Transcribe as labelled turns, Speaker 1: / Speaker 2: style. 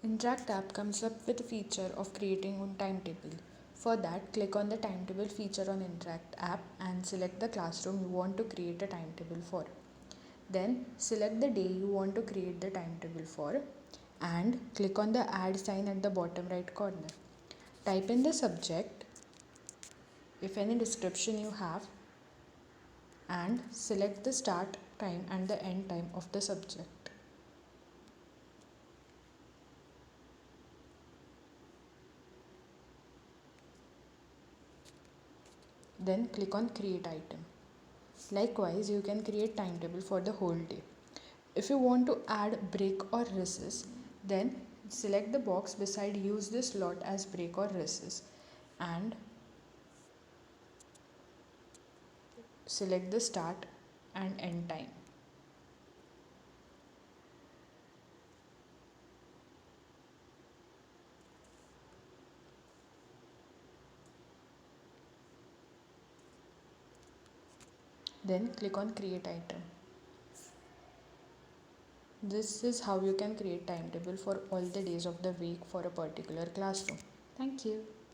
Speaker 1: Intract App comes up with a feature of creating a timetable. For that, click on the Timetable feature on Intract App and select the classroom you want to create a timetable for. Then select the day you want to create the timetable for and click on the add sign at the bottom right corner. Type in the subject, if any description you have, and select the start time and the end time of the subject. Then click on create item. Likewise, you can create timetable for the whole day. If you want to add break or recess, then select the box beside use this slot as break or recess and select the start and end time. Then click on create item. This is how you can create timetable for all the days of the week for a particular classroom. Thank you.